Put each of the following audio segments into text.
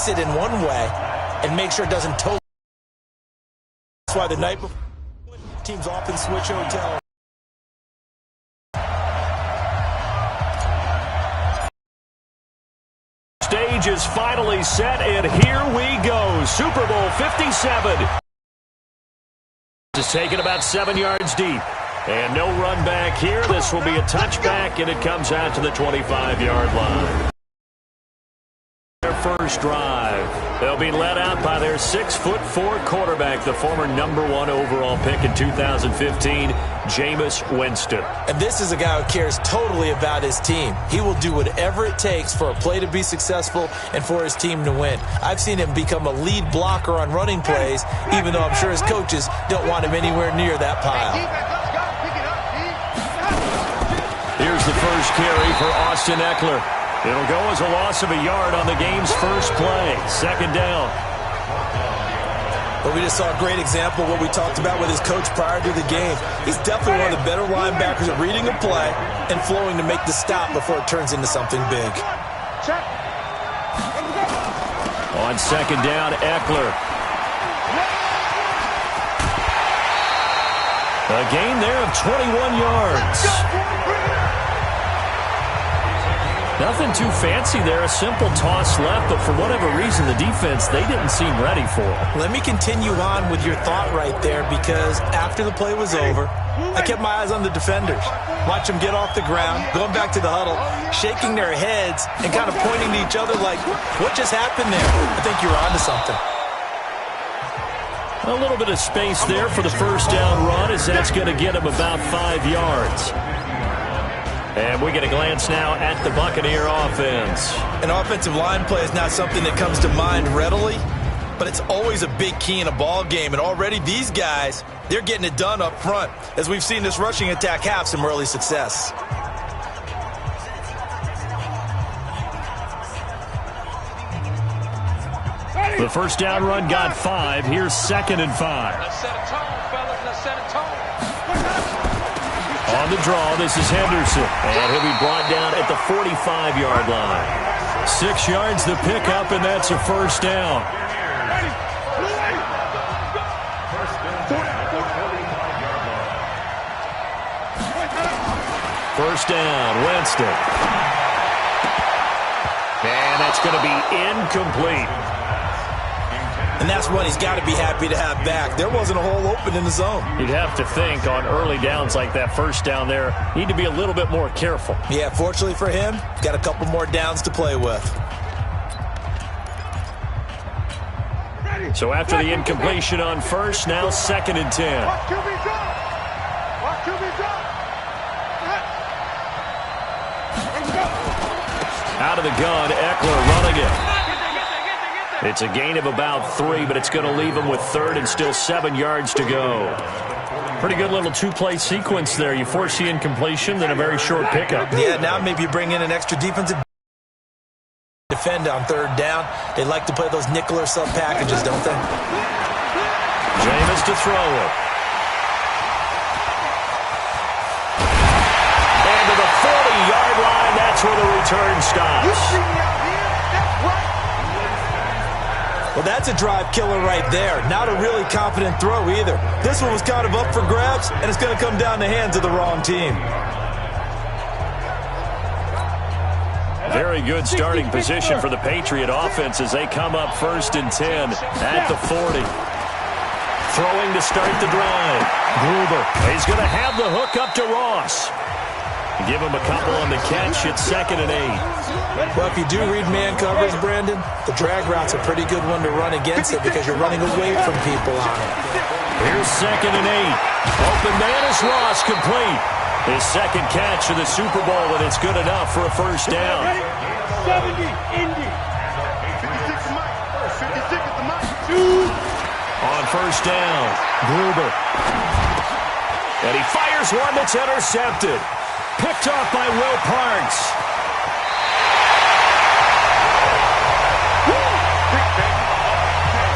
pace it in one way and make sure it doesn't totally. That's why the night before, teams often switch hotels. Stage is finally set, and here we go. Super Bowl 57. Is taken about 7 yards deep. And no run back here. This will be a touchback, and it comes out to the 25-yard line. Their first drive. They'll be led out by their 6'4" quarterback, the former #1 overall pick in 2015, Jameis Winston. And this is a guy who cares totally about his team. He will do whatever it takes for a play to be successful and for his team to win. I've seen him become a lead blocker on running plays, even though I'm sure his coaches don't want him anywhere near that pile. Here's the first carry for Austin Eckler. It'll go as a loss of a yard on the game's first play. Second down. But we just saw a great example of what we talked about with his coach prior to the game. He's definitely one of the better linebackers at reading a play and flowing to make the stop before it turns into something big. On second down, Eckler. A gain there of 21 yards. Nothing too fancy there. A simple toss left, but for whatever reason, the defense, they didn't seem ready for it. Let me continue on with your thought right there, because after the play was over, I kept my eyes on the defenders. Watch them get off the ground, going back to the huddle, shaking their heads and kind of pointing to each other like, what just happened there? I think you're onto something. A little bit of space there for the first down run, as that's going to get him about 5 yards. And we get a glance now at the Buccaneer offense. An offensive line play is not something that comes to mind readily, but it's always a big key in a ball game. And already these guys, they're getting it done up front, as we've seen this rushing attack have some early success. The first down run got 5. Here's 2nd and 5. Let's set a tone, fellas. Let's set a tone. On the draw, this is Henderson. And he'll be brought down at the 45-yard line. 6 yards the pickup, and that's a first down. First down, Winston. And that's going to be incomplete. And that's one he's got to be happy to have back. There wasn't a hole open in the zone. You'd have to think on early downs like that first down there, need to be a little bit more careful. Yeah, fortunately for him, got a couple more downs to play with. So after the incompletion on first, now 2nd and 10. Out of the gun, Eckler running it. It's a gain of about 3, but it's going to leave him with 3rd and still 7 yards to go. Pretty good little two-play sequence there. You force the incompletion, then a very short pickup. Yeah, now maybe you bring in an extra defensive defend on 3rd down. They like to play those nickel or sub packages, don't they? Jameis to throw it. And to the 40-yard line, that's where the return stops. Well, that's a drive killer right there. Not a really confident throw either. This one was kind of up for grabs, and it's going to come down the hands of the wrong team. Very good starting position for the Patriot offense as they come up 1st and 10 at the 40. Throwing to start the drive. Gruber. He's going to have the hook up to Ross. Give him a couple on the catch. It's 2nd and 8. Well, if you do read man coverage, Brandon, the drag route's a pretty good one to run against it because you're running away from people on it. Here's 2nd and 8. Open man is Ross, complete. His 2nd catch of the Super Bowl, and it's good enough for a first down. 70, Indy. 56 Mike. 56 at the Mike. On first down, Gruber. And he fires one that's intercepted. Picked off by Will Parks.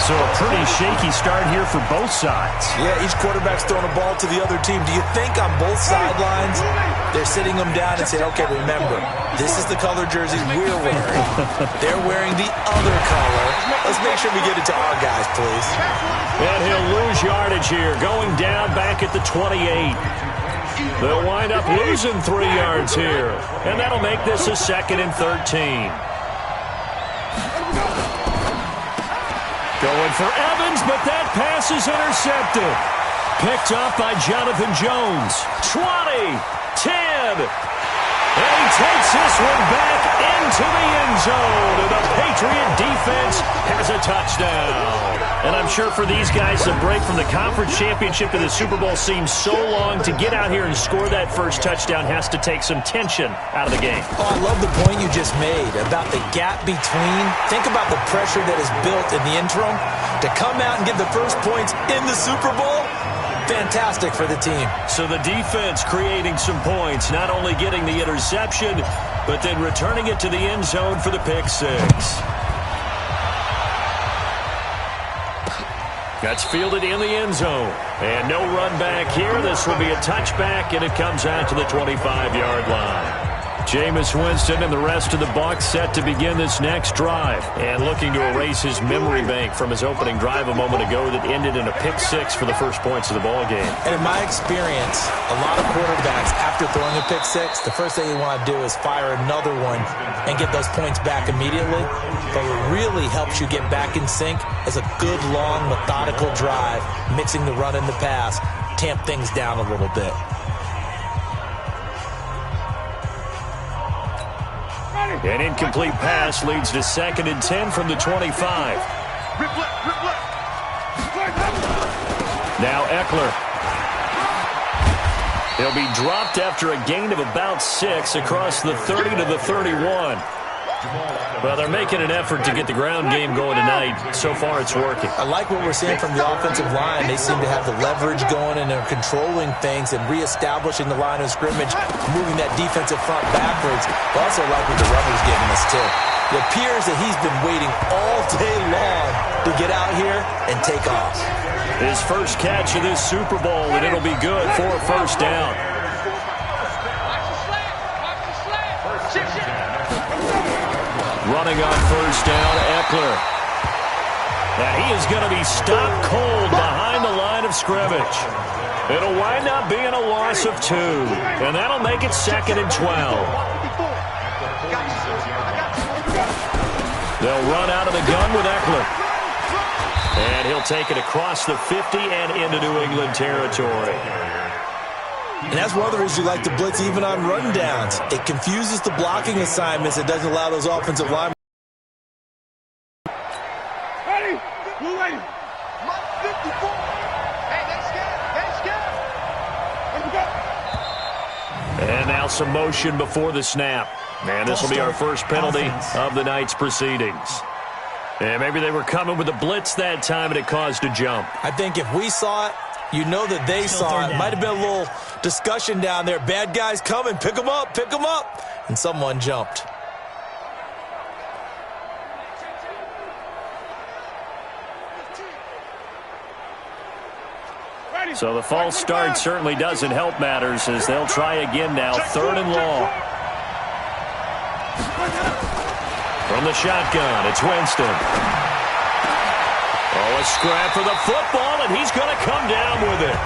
So a pretty shaky start here for both sides. Yeah, each quarterback's throwing a ball to the other team. Do you think on both sidelines they're sitting them down and saying, okay, remember, this is the color jerseys we're wearing. They're wearing the other color. Let's make sure we get it to our guys, please. And he'll lose yardage here, going down back at the 28. They'll wind up losing 3 yards here. And that'll make this a 2nd and 13. Going for Evans, but that pass is intercepted. Picked up by Jonathan Jones. 20, 10. And he takes this one back into the end zone. And the Patriot defense has a touchdown. And I'm sure for these guys, the break from the conference championship to the Super Bowl seems so long. To get out here and score that first touchdown has to take some tension out of the game. Oh, I love the point you just made about the gap between. Think about the pressure that is built in the interim. To come out and get the first points in the Super Bowl, fantastic for the team. So the defense creating some points, not only getting the interception, but then returning it to the end zone for the pick six. That's fielded in the end zone. And no run back here. This will be a touchback, and it comes out to the 25-yard line. Jameis Winston and the rest of the Bucs set to begin this next drive. And looking to erase his memory bank from his opening drive a moment ago that ended in a pick six for the first points of the ball game. And in my experience, a lot of quarterbacks, after throwing a pick six, the first thing you want to do is fire another one and get those points back immediately. But what really helps you get back in sync is a good, long, methodical drive, mixing the run and the pass, tamp things down a little bit. An incomplete pass leads to 2nd and 10 from the 25. Now Eckler. He'll be dropped after a gain of about 6 across the 30 to the 31. Well, they're making an effort to get the ground game going tonight. So far, it's working. I like what we're seeing from the offensive line. They seem to have the leverage going, and they're controlling things and reestablishing the line of scrimmage, moving that defensive front backwards. I also like what the runner's giving us, too. It appears that he's been waiting all day long to get out here and take off. His first catch of this Super Bowl, and it'll be good for a first down. Running on first down, Eckler. And he is going to be stopped cold behind the line of scrimmage. It'll wind up being a loss of 2. And that'll make it 2nd and 12. They'll run out of the gun with Eckler. And he'll take it across the 50 and into New England territory. And that's one of the reasons you like to blitz even on run downs. It confuses the blocking assignments. It doesn't allow those offensive linemen. Ready? Blue lady. 54. Hey, they scared. Let's go. And now some motion before the snap. And this will be our first penalty of the night's proceedings. And maybe they were coming with a blitz that time and it caused a jump. I think if we saw it, you know that they saw it. Might have been a little discussion down there. Bad guys coming. Pick them up. Pick them up. And someone jumped. So the false start certainly doesn't help matters as they'll try again now. 3rd and long. From the shotgun, it's Winston. Oh, a scrap for the football, and he's going to come down with it.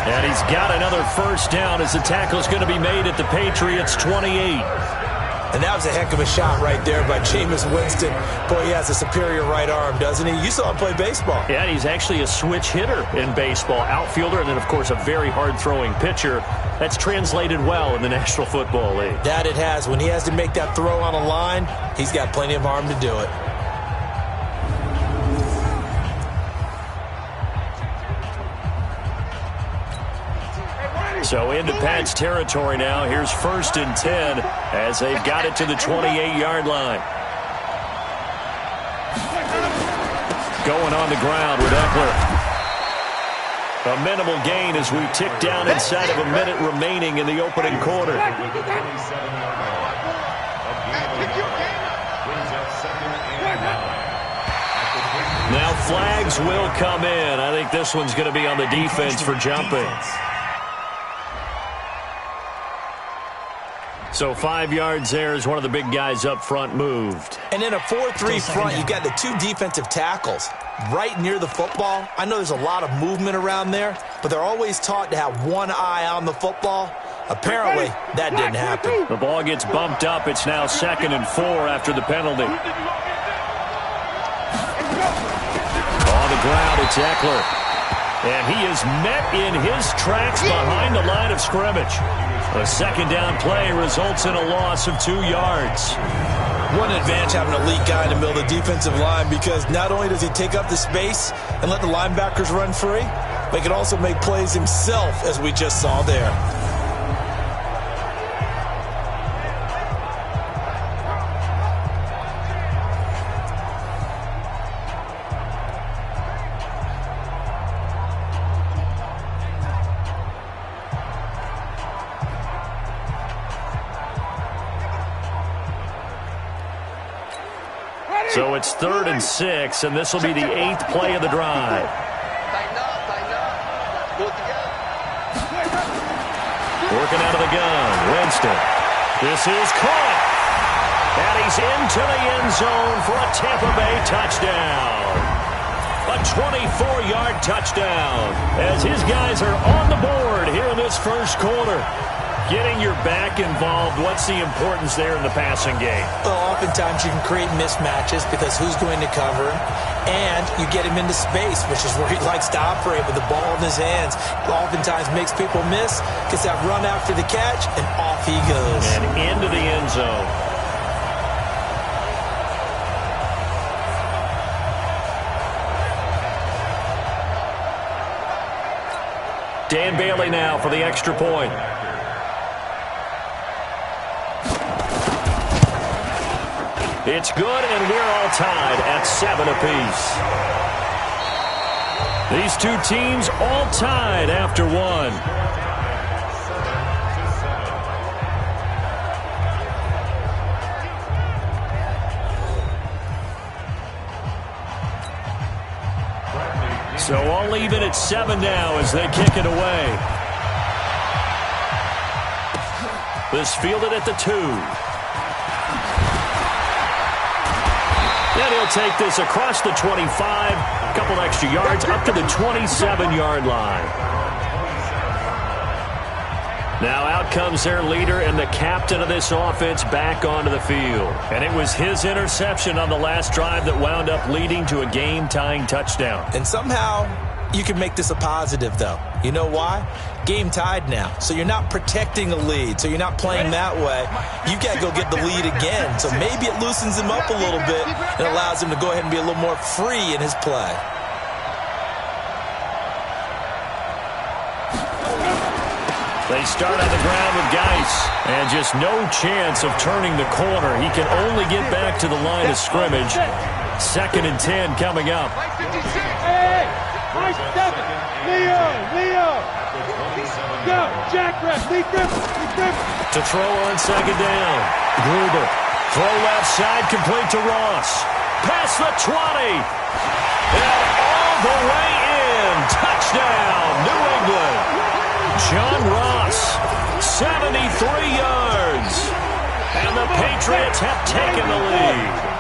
And he's got another first down as the tackle's going to be made at the Patriots' 28. And that was a heck of a shot right there by Jameis Winston. Boy, he has a superior right arm, doesn't he? You saw him play baseball. Yeah, he's actually a switch hitter in baseball. Outfielder, and then, of course, a very hard-throwing pitcher. That's translated well in the National Football League. That it has. When he has to make that throw on a line, he's got plenty of arm to do it. So into Pat's territory now. Here's 1st and 10 as they've got it to the 28-yard line. Going on the ground with Eckler. A minimal gain as we tick down inside of a minute remaining in the opening quarter. Now flag Flags will come in. I think this one's going to be on the defense for jumping. So 5 yards there as one of the big guys up front moved. And in a 4-3 front, you've got the 2 defensive tackles right near the football. I know there's a lot of movement around there, but they're always taught to have one eye on the football. Apparently, that didn't happen. The ball gets bumped up. It's now 2nd and 4 after the penalty. On the ground, it's Eckler. And he is met in his tracks behind the line of scrimmage. A 2nd down play results in a loss of 2 yards. What an advantage having an elite guy in the middle of the defensive line, because not only does he take up the space and let the linebackers run free, but he can also make plays himself, as we just saw there. So it's 3rd and 6, and this will be the 8th play of the drive. Working out of the gun, Winston. This is caught. And he's into the end zone for a Tampa Bay touchdown. A 24-yard touchdown as his guys are on the board here in this first quarter. Getting your back involved, what's the importance there in the passing game? Well, oftentimes you can create mismatches because who's going to cover him, and you get him into space, which is where he likes to operate with the ball in his hands. Oftentimes makes people miss, gets that run after the catch, and off he goes. And into the end zone. Dan Bailey now for the extra point. It's good, and we're all tied at 7 apiece. These two teams all tied after 1. So all even at 7 now as they kick it away. This fielded at the 2. And he'll take this across the 25, a couple extra yards, up to the 27-yard line. Now out comes their leader and the captain of this offense back onto the field. And it was his interception on the last drive that wound up leading to a game-tying touchdown. And somehow you can make this a positive, though. You know why? Game tied now. So you're not protecting a lead. So you're not playing that way. You've got to go get the lead again. So maybe it loosens him up a little bit and allows him to go ahead and be a little more free in his play. They start on the ground with Geis. And just no chance of turning the corner. He can only get back to the line of scrimmage. 2nd and 10 coming up. Hey, Mike 7. Leo. Go, Jack Rep, Lee Griffin. To throw on 2nd down. Gruber. Throw left side, complete to Ross. Past the 20. And all the way in. Touchdown, New England. John Ross, 73 yards. And the Patriots have taken the lead.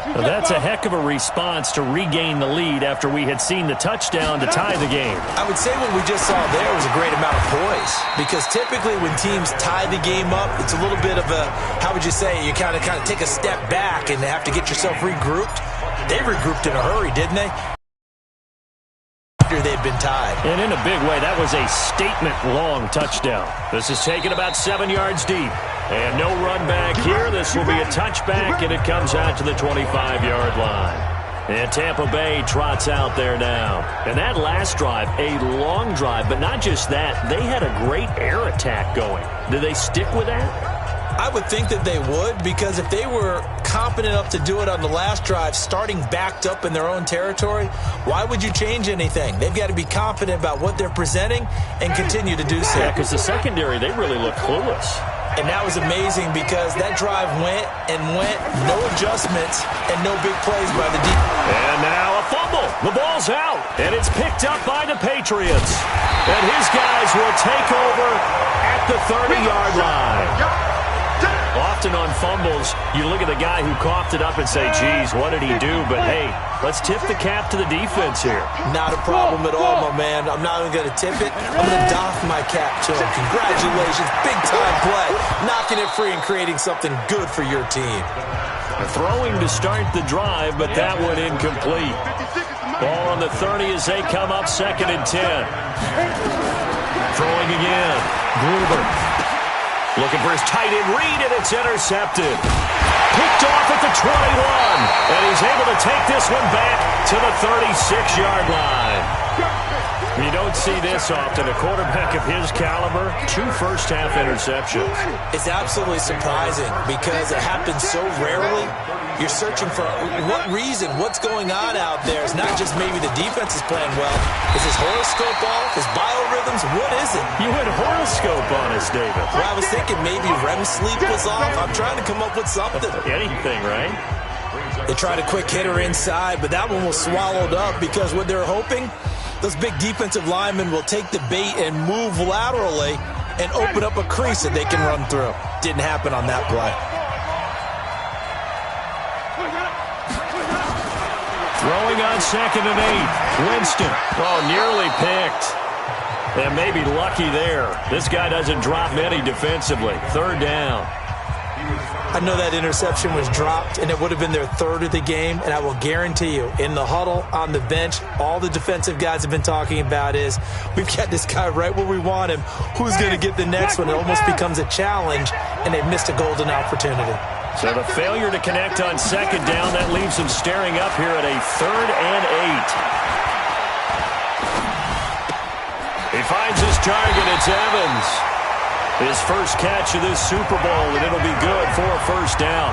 Well, that's a heck of a response to regain the lead after we had seen the touchdown to tie the game. I would say what we just saw there was a great amount of poise, because typically when teams tie the game up, it's a little bit of a, how would you say, you kind of take a step back and have to get yourself regrouped. They regrouped in a hurry, didn't they? After they'd been tied. And in a big way, that was a statement-long touchdown. This is taken about 7 yards deep. And no run back here. This will be a touchback, and it comes out to the 25-yard line. And Tampa Bay trots out there now. And that last drive, a long drive, but not just that. They had a great air attack going. Do they stick with that? I would think that they would, because if they were competent enough to do it on the last drive, starting backed up in their own territory, why would you change anything? They've got to be confident about what they're presenting and continue to do so. Yeah, because the secondary, they really look clueless. And that was amazing because that drive went and went, no adjustments and no big plays by the defense. And now a fumble. The ball's out, and it's picked up by the Patriots. And his guys will take over at the 30-yard line. Often on fumbles, you look at the guy who coughed it up and say, geez, what did he do? But, hey, let's tip the cap to the defense here. Not a problem at all, my man. I'm not even going to tip it. I'm going to doff my cap to him. Congratulations. Big-time play. Knocking it free and creating something good for your team. Throwing to start the drive, but that one incomplete. Ball on the 30 as they come up 2nd and 10. Throwing again. Gruber. Looking for his tight end read, and it's intercepted. Picked off at the 21, and he's able to take this one back to the 36-yard line. You don't see this often. A quarterback of his caliber, 2 first-half interceptions. It's absolutely surprising because it happens so rarely. You're searching for what reason, what's going on out there. It's not just maybe the defense is playing well. Is his horoscope off? His biorhythms? What is it? You went horoscope on us, David. Well, I was thinking maybe REM sleep was off. I'm trying to come up with something. Anything, right? They tried a quick hitter inside, but that one was swallowed up because what they're hoping, those big defensive linemen will take the bait and move laterally and open up a crease that they can run through. Didn't happen on that play. Throwing on 2nd and 8. Winston. Oh, nearly picked. And maybe lucky there. This guy doesn't drop many defensively. 3rd down. I know that interception was dropped, and it would have been their 3rd of the game, and I will guarantee you, in the huddle, on the bench, all the defensive guys have been talking about is, we've got this guy right where we want him. Who's going to get the next one? It almost becomes a challenge, and they've missed a golden opportunity. So the failure to connect on 2nd down, that leaves him staring up here at a 3rd and 8. He finds his target. It's Evans. His first catch of this Super Bowl, and it'll be good for a 1st down.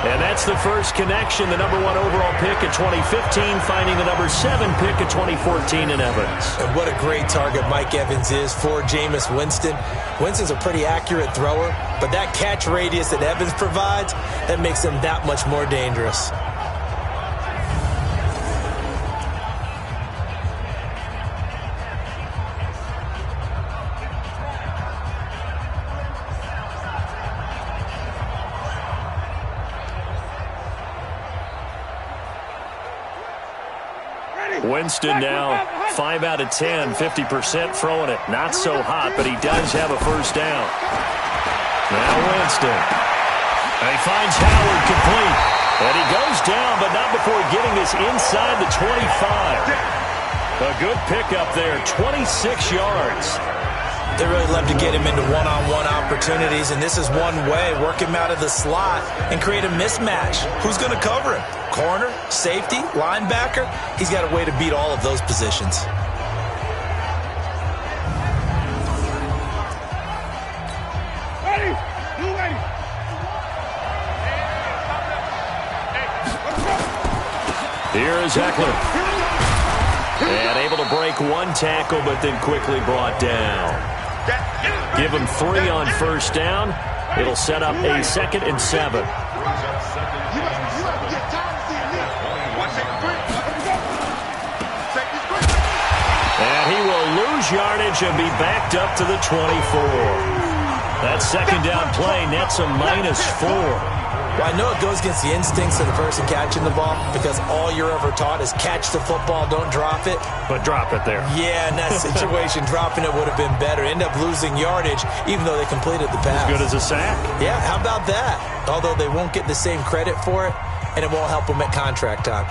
And that's the first connection, the number 1 overall pick in 2015, finding the number 7 pick in 2014 in Evans. And what a great target Mike Evans is for Jameis Winston. Winston's a pretty accurate thrower, but that catch radius that Evans provides, that makes him that much more dangerous. Winston now 5 out of 10, 50% throwing it. Not so hot, but he does have a 1st down. Now Winston. And he finds Howard complete. And he goes down, but not before getting this inside the 25. A good pickup there, 26 yards. They really love to get him into one-on-one opportunities, and this is one way. Work him out of the slot and create a mismatch. Who's going to cover him? Corner, safety, linebacker? He's got a way to beat all of those positions. Here is Eckler. And able to break 1 tackle, but then quickly brought down. Give him 3 on 1st down. It'll set up a 2nd and 7. And he will lose yardage and be backed up to the 24. That 2nd down play nets a -4. Well, I know it goes against the instincts of the person catching the ball because all you're ever taught is catch the football, don't drop it. But drop it there. Yeah, in that situation, dropping it would have been better. End up losing yardage even though they completed the pass. As good as a sack. Yeah, how about that? Although they won't get the same credit for it, and it won't help them at contract time.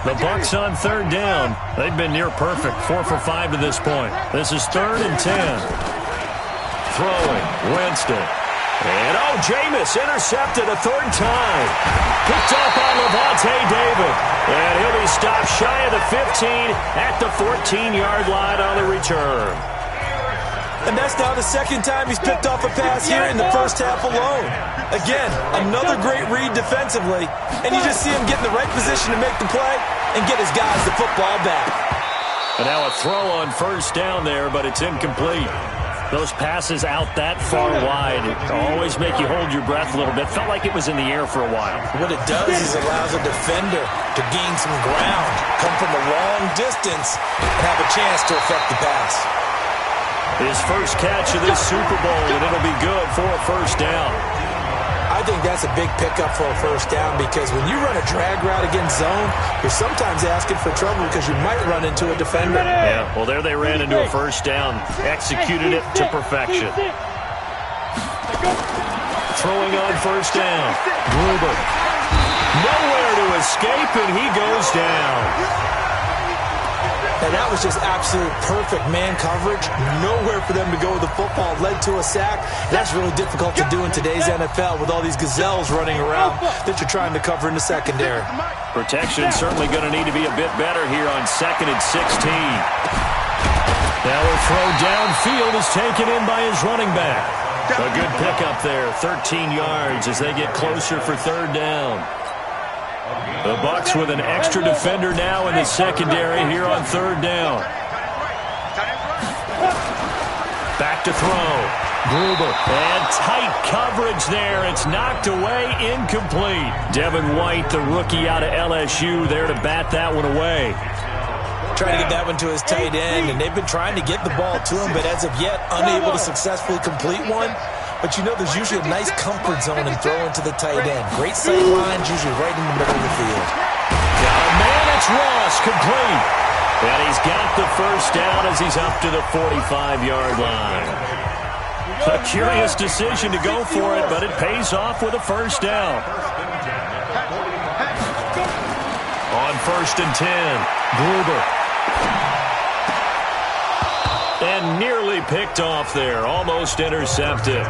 The Bucs on 3rd down. They've been near perfect, 4 for 5 to this point. This is 3rd and 10. Throwing, Winston. And, Jameis intercepted a 3rd time. Picked up on Levante David. And he'll be stopped shy of the 15 at the 14-yard line on the return. And that's now the 2nd time he's picked off a pass here in the 1st half alone. Again, another great read defensively. And you just see him get in the right position to make the play and get his guys the football back. And now a throw on 1st down there, but it's incomplete. Those passes out that far wide always make you hold your breath a little bit. Felt like it was in the air for a while. What it does is allows a defender to gain some ground, come from a long distance, and have a chance to affect the pass. His first catch of this Super Bowl, and it'll be good for a first down. I think that's a big pickup for a first down because when you run a drag route against zone, you're sometimes asking for trouble because you might run into a defender. Yeah, well, there they ran into a first down, executed it to perfection. Throwing on first down, Gruber. Nowhere to escape, and he goes down. And that was just absolute perfect man coverage. Nowhere for them to go with the football. Led to a sack. That's really difficult to do in today's NFL with all these gazelles running around that you're trying to cover in the secondary. Protection certainly going to need to be a bit better here on 2nd and 16. Now a throw downfield is taken in by his running back. A good pickup there, 13 yards as they get closer for third down. The Bucs with an extra defender now in the secondary here on third down. Back to throw. Gruber. And tight coverage there. It's knocked away, incomplete. Devin White, the rookie out of LSU, there to bat that one away. Trying to get that one to his tight end, and they've been trying to get the ball to him, but as of yet, unable to successfully complete one. But you know there's usually a nice comfort zone in throwing to the tight end. Great sight lines, usually right in the middle of the field. Got a man, it's Ross, complete. And he's got the first down as he's up to the 45-yard line. A curious decision to go for it, but it pays off with a first down. On 1st and 10, Gruber. And nearly picked off there, almost intercepted.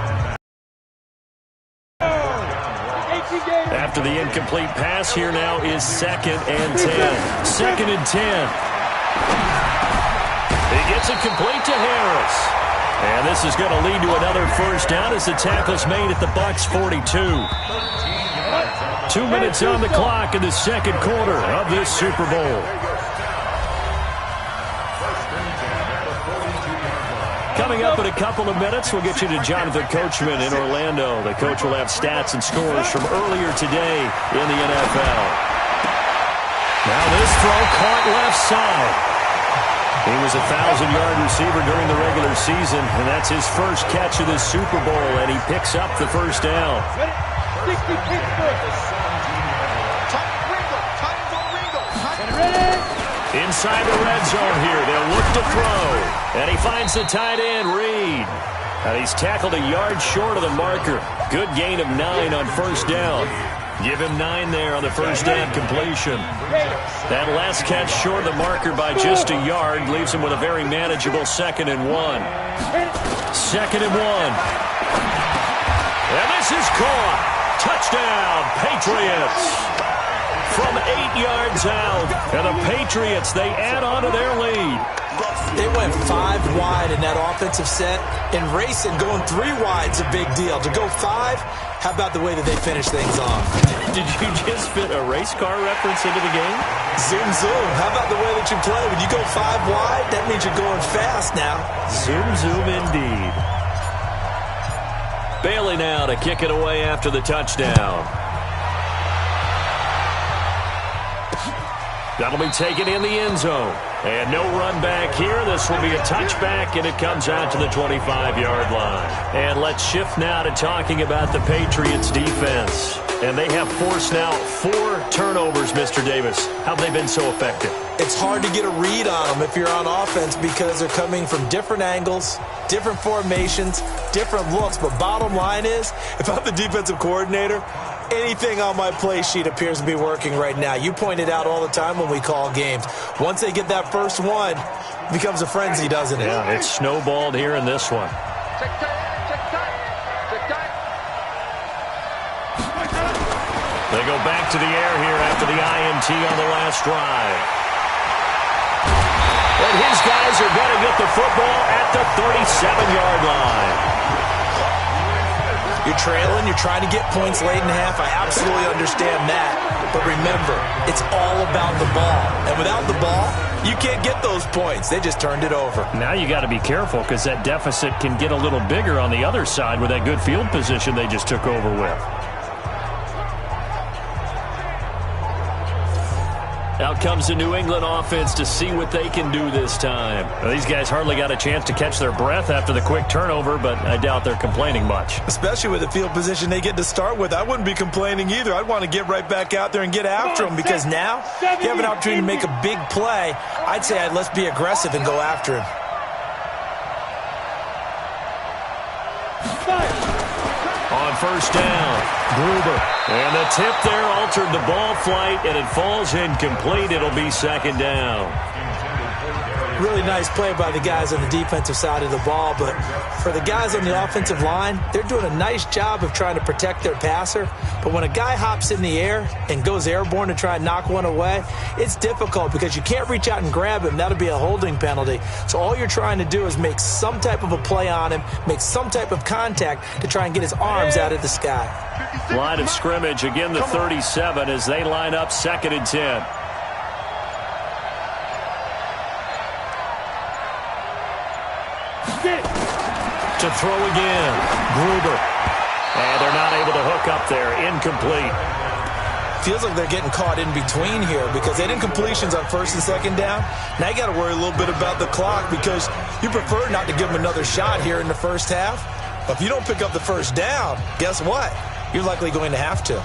After the incomplete pass, here now is 2nd and 10. 2nd and 10. He gets it complete to Harris. And this is going to lead to another first down as the tackle's made at the Bucs 42. 2 minutes on the clock in the second quarter of this Super Bowl. Coming up in a couple of minutes, we'll get you to Jonathan Coachman in Orlando. The coach will have stats and scores from earlier today in the NFL. Now this throw caught left side. He was a 1,000-yard receiver during the regular season, and that's his first catch of the Super Bowl, and he picks up the first down. Inside the red zone here, they'll look to throw. And he finds the tight end, Reed. And he's tackled a yard short of the marker. Good gain of 9 on first down. Give him 9 there on the first down completion. That last catch short of the marker by just a yard leaves him with a very manageable 2nd and 1. 2nd and 1. And this is caught. Touchdown, Patriots. From 8 yards out, and the Patriots, they add on to their lead. They went 5 wide in that offensive set. In racing, going 3 wide's a big deal. To go 5, how about the way that they finish things off? Did you just fit a race car reference into the game? Zoom, zoom. How about the way that you play? When you go 5 wide, that means you're going fast now. Zoom, zoom indeed. Bailey now to kick it away after the touchdown. That'll be taken in the end zone. And no run back here. This will be a touchback, and it comes out to the 25-yard line. And let's shift now to talking about the Patriots defense. And they have forced now 4 turnovers, Mr. Davis. How have they been so effective? It's hard to get a read on them if you're on offense because they're coming from different angles, different formations, different looks. But bottom line is, if I'm the defensive coordinator, anything on my play sheet appears to be working right now. You point it out all the time when we call games. Once they get that first one, it becomes a frenzy, doesn't it? Yeah, it's snowballed here in this one. They go back to the air here after the INT on the last drive. And his guys are going to get the football at the 37-yard line. You're trailing, you're trying to get points late in half. I absolutely understand that. But remember, it's all about the ball. And without the ball, you can't get those points. They just turned it over. Now you got to be careful because that deficit can get a little bigger on the other side with that good field position they just took over with. Out comes the New England offense to see what they can do this time. Well, these guys hardly got a chance to catch their breath after the quick turnover, but I doubt they're complaining much. Especially with the field position they get to start with. I wouldn't be complaining either. I'd want to get right back out there and get after them because now you have an opportunity to make a big play. I'd say let's be aggressive and go after him. On first down, Gruber. And the tip there altered the ball flight, and it falls incomplete. It'll be second down. Really nice play by the guys on the defensive side of the ball, but for the guys on the offensive line, they're doing a nice job of trying to protect their passer. But when a guy hops in the air and goes airborne to try and knock one away, it's difficult because you can't reach out and grab him. That'll be a holding penalty. So all you're trying to do is make some type of a play on him, make some type of contact to try and get his arms out of the sky. Line of scrimmage, again the 37 as they line up 2nd and 10. To throw again, Gruber. And they're not able to hook up there. Incomplete. Feels like they're getting caught in between here because they didn't completions on 1st and 2nd down. Now you got to worry a little bit about the clock because you prefer not to give them another shot here in the first half. But if you don't pick up the first down, guess what? You're likely going to have to.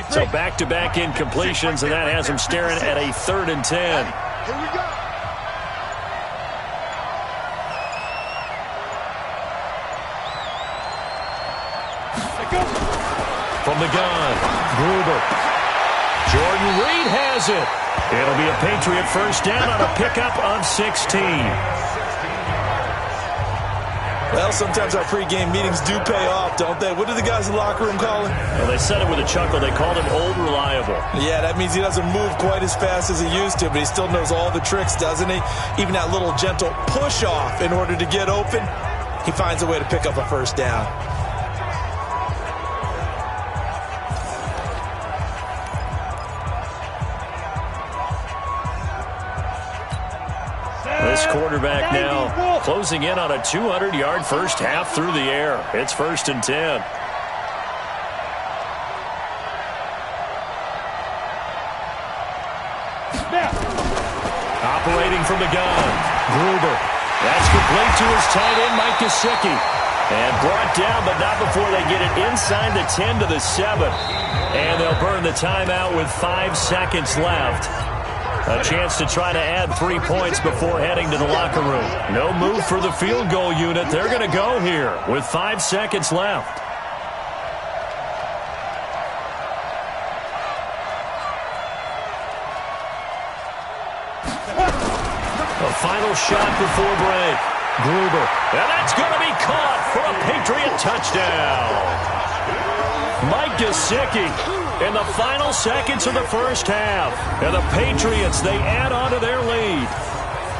So back-to-back incompletions, and that has them staring at a 3rd and 10. Here we go. From the gun, Gruber. Jordan Reed has it. It'll be a Patriot first down on a pickup of 16. Well, sometimes our pregame meetings do pay off, don't they? What do the guys in the locker room call him? Well, they said it with a chuckle. They called him Old Reliable. Yeah, that means he doesn't move quite as fast as he used to, but he still knows all the tricks, doesn't he? Even that little gentle push-off in order to get open, he finds a way to pick up a first down. This quarterback now closing in on a 200-yard first half through the air. It's 1st and 10. Operating from the gun, Gruber. That's complete to his tight end, Mike Gesicki. And brought down, but not before they get it inside the 10 to the 7. And they'll burn the timeout with 5 seconds left. A chance to try to add 3 points before heading to the locker room. No move for the field goal unit. They're going to go here with 5 seconds left. A final shot before break. Gruber. And that's going to be caught for a Patriot touchdown. Mike Gesicki in the final seconds of the first half. And the Patriots, they add on to their lead.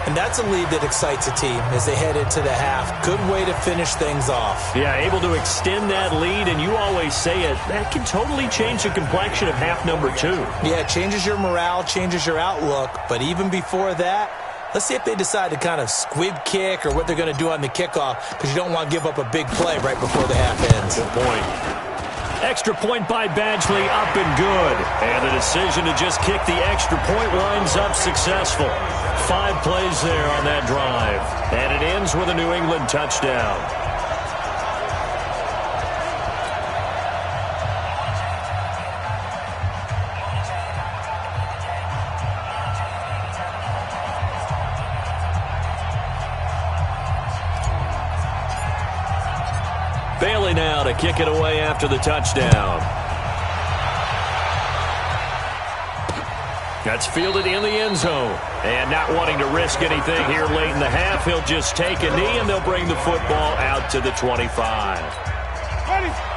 And that's a lead that excites a team as they head into the half. Good way to finish things off. Yeah, able to extend that lead, and you always say it, that can totally change the complexion of half number 2. Yeah, it changes your morale, changes your outlook. But even before that, let's see if they decide to kind of squib kick or what they're going to do on the kickoff, because you don't want to give up a big play right before the half ends. Good point. Extra point by Badgley, up and good. And the decision to just kick the extra point winds up successful. 5 plays there on that drive. And it ends with a New England touchdown. Bailey now to kick it away after the touchdown. That's fielded in the end zone. And not wanting to risk anything here late in the half, he'll just take a knee and they'll bring the football out to the 25.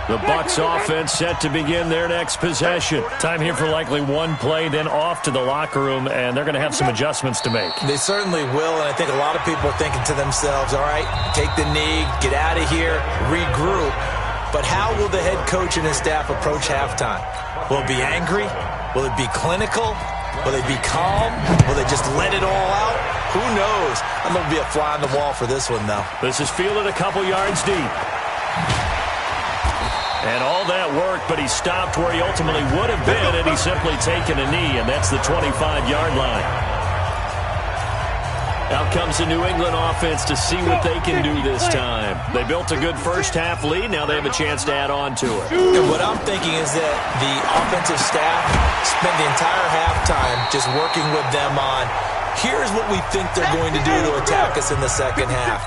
The Bucs offense set to begin their next possession. Time here for likely one play, then off to the locker room, and they're going to have some adjustments to make. They certainly will, and I think a lot of people are thinking to themselves, all right, take the knee, get out of here, regroup. But how will the head coach and his staff approach halftime? Will it be angry? Will it be clinical? Will they be calm? Will they just let it all out? Who knows? I'm going to be a fly on the wall for this one, though. This is fielded a couple yards deep. And all that worked, but he stopped where he ultimately would have been, and he's simply taken a knee, and that's the 25-yard line. Out comes the New England offense to see what they can do this time. They built a good first-half lead. Now they have a chance to add on to it. And what I'm thinking is that the offensive staff spent the entire halftime just working with them on, here's what we think they're going to do to attack us in the second half.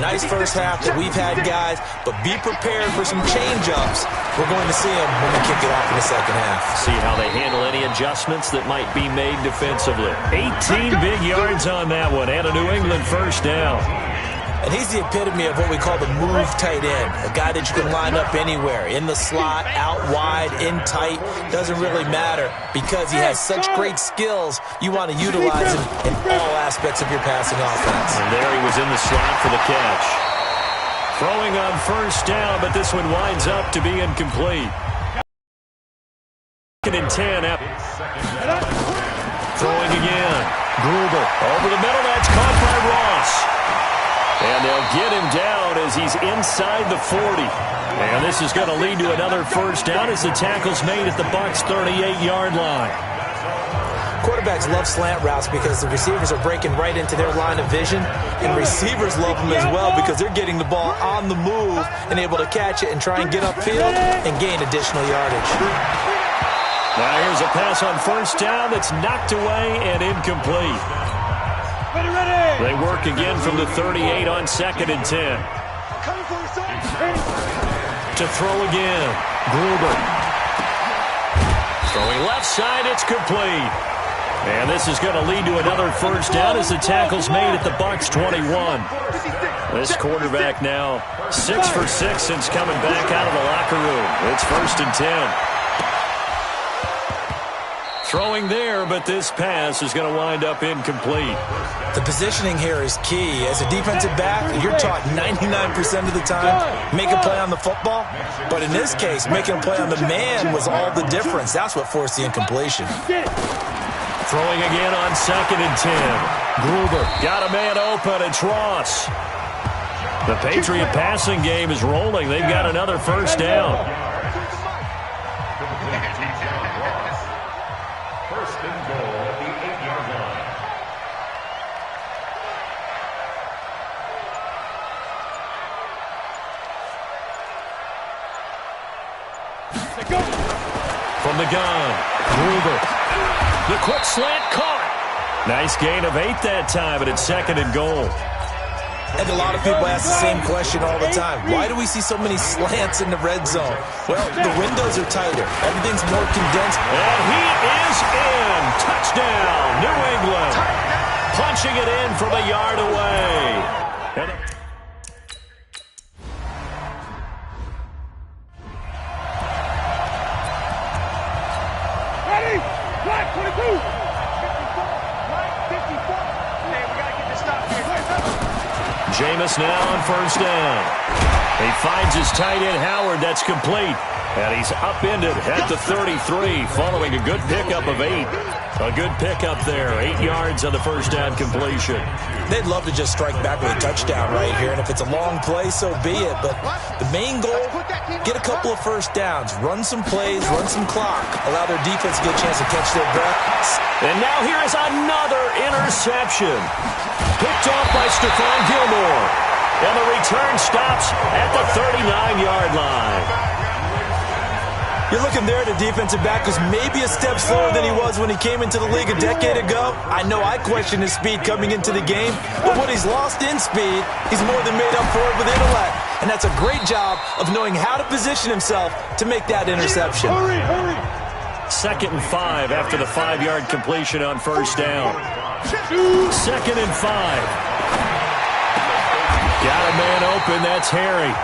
Nice first half that we've had, guys, but be prepared for some change-ups. We're going to see them when we kick it off in the second half. See how they handle any adjustments that might be made defensively. 18 big yards on that one, and a New England first down. And he's the epitome of what we call the move tight end, a guy that you can line up anywhere, in the slot, out wide, in tight, doesn't really matter because he has such great skills. You want to utilize him in all aspects of your passing offense. And there he was in the slot for the catch. Throwing on first down, but this one winds up to be incomplete. Second and 10. Throwing again. Gruber over the middle. That's caught by Ross. And they'll get him down as he's inside the 40. And this is going to lead to another first down as the tackle's made at the Bucs' 38-yard line. Quarterbacks love slant routes because the receivers are breaking right into their line of vision, and receivers love them as well because they're getting the ball on the move and able to catch it and try and get upfield and gain additional yardage. Now here's a pass on first down that's knocked away and incomplete. They work again from the 38 on second and 10. To throw again. Gruber. Throwing left side, it's complete. And this is going to lead to another first down as the tackle's made at the Bucs' 21. This quarterback now 6 for 6 since coming back out of the locker room. It's first and 10. Throwing there, but this pass is going to wind up incomplete. The positioning here is key. As a defensive back, you're taught 99% of the time, make a play on the football. But in this case, making a play on the man was all the difference. That's what forced the incompletion. Throwing again on second and 10. Gruber got a man open. It's Ross. The Patriot passing game is rolling. They've got another first down. First and goal at the 8-yard line. From the gun, Gruber. The quick slant caught. Nice gain of 8 that time, but it's second and goal. And a lot of people ask the same question all the time. Why do we see so many slants in the red zone? Well, the windows are tighter. Everything's more condensed. And he is in. Touchdown, New England. Punching it in from a yard away. Ready? Black 22. Jameis now on first down. He finds his tight end, Howard. That's complete. And he's upended at the 33 following a good pickup of 8. A good pickup there. 8 yards on the first down completion. They'd love to just strike back with a touchdown right here. And if it's a long play, so be it. But the main goal, get a couple of first downs. Run some plays, run some clock. Allow their defense to get a chance to catch their breath. And now here is another interception. Picked off by Stephon Gilmore. And the return stops at the 39-yard line. You're looking there at a defensive back who's maybe a step slower than he was when he came into the league a decade ago. I know I questioned his speed coming into the game, but what he's lost in speed, he's more than made up for it with intellect. And that's a great job of knowing how to position himself to make that interception. Hurry. Second and 5 after the 5-yard completion on first down. Second and 5. Got a man open. That's Harry.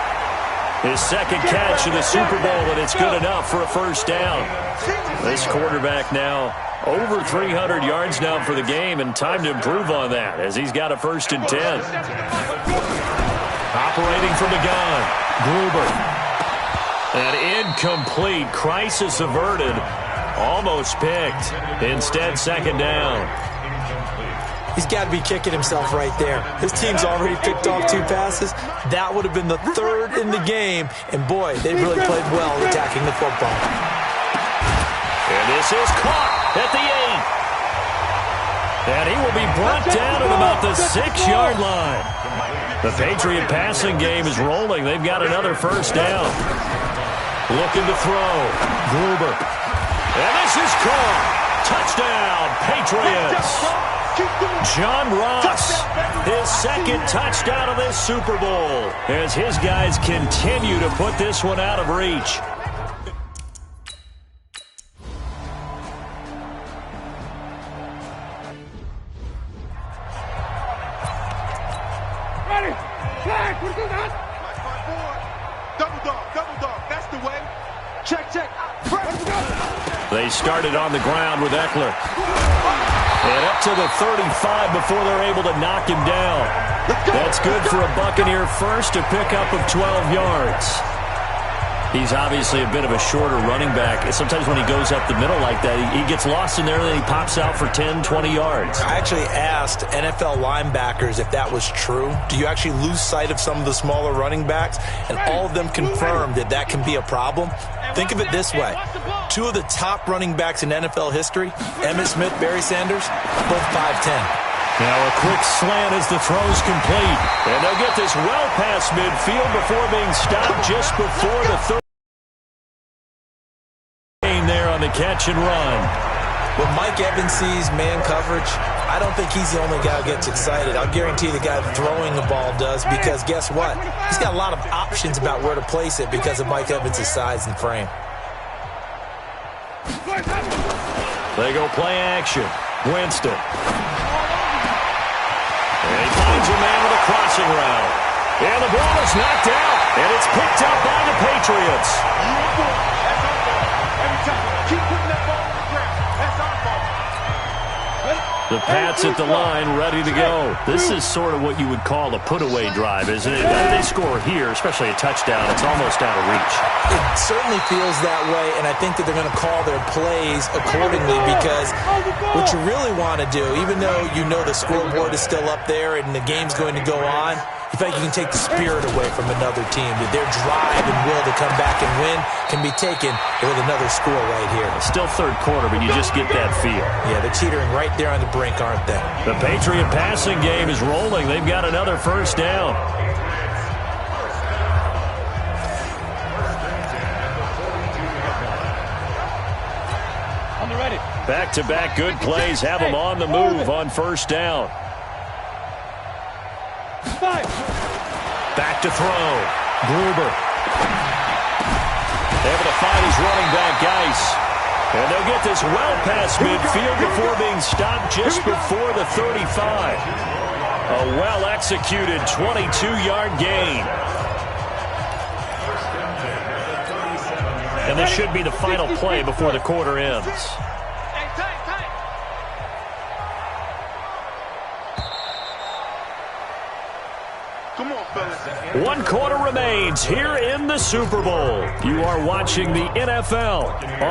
His second catch in the Super Bowl, and it's good enough for a first down. This quarterback now over 300 yards now for the game, and time to improve on that as he's got a 1st and 10. Operating from the gun, Gruber. An incomplete, crisis averted, almost picked. Instead, 2nd down. He's got to be kicking himself right there. His team's already picked off 2 passes. That would have been the 3rd in the game. And, boy, they really played well attacking the football. And this is caught at the 8. And he will be brought down at about the 6-yard line. The Patriot passing game is rolling. They've got another 1st down. Looking to throw. Gruber. And this is caught. Touchdown, Patriots. John Ross, his 2nd touchdown of this Super Bowl, as his guys continue to put this one out of reach. Ready? Flag. What is that? Double dog. That's the way. Check. They started on the ground with Eckler. And up to the 35 before they're able to knock him down. That's good for a Buccaneer first, a pickup of 12 yards. He's obviously a bit of a shorter running back. Sometimes when he goes up the middle like that, he gets lost in there and then he pops out for 10, 20 yards. I actually asked NFL linebackers if that was true. Do you actually lose sight of some of the smaller running backs? And all of them confirmed that that can be a problem. Think of it this way. 2 of the top running backs in NFL history, Emmitt Smith, Barry Sanders, both 5'10". Now a quick slant as the throw's complete. And they'll get this well past midfield before being stopped just before the 30. There on the catch and run. When Mike Evans sees man coverage, I don't think he's the only guy who gets excited. I'll guarantee the guy throwing the ball does, because guess what? He's got a lot of options about where to place it because of Mike Evans' size and frame. They go play action. Winston. And he finds a man with a crossing route. And the ball is knocked out. And it's picked up by the Patriots. Keep putting that ball on the ground. That's our ball. The Pats at the line, ready to go. This is sort of what you would call a put-away drive, isn't it? They score here, especially a touchdown. It's almost out of reach. It certainly feels that way, and I think that they're going to call their plays accordingly, because what you really want to do, even though you know the scoreboard is still up there and the game's going to go on, you feel like you can take the spirit away from another team, that their drive and will to come back and win can be taken with another score right here. Still 3rd quarter, but you just get that feel. Yeah, they're teetering right there on the brink, aren't they? The Patriot passing game is rolling. They've got another 1st down. I'm ready. Back-to-back good plays have them on the move on 1st down. 5. Back to throw. Gruber. Able to find his running back, Geis. And they'll get this well past midfield before being stopped just before the 35. A well-executed 22-yard gain. And this should be the final play before the quarter ends. Come on, fellas. 1 quarter remains here in the Super Bowl. You are watching the NFL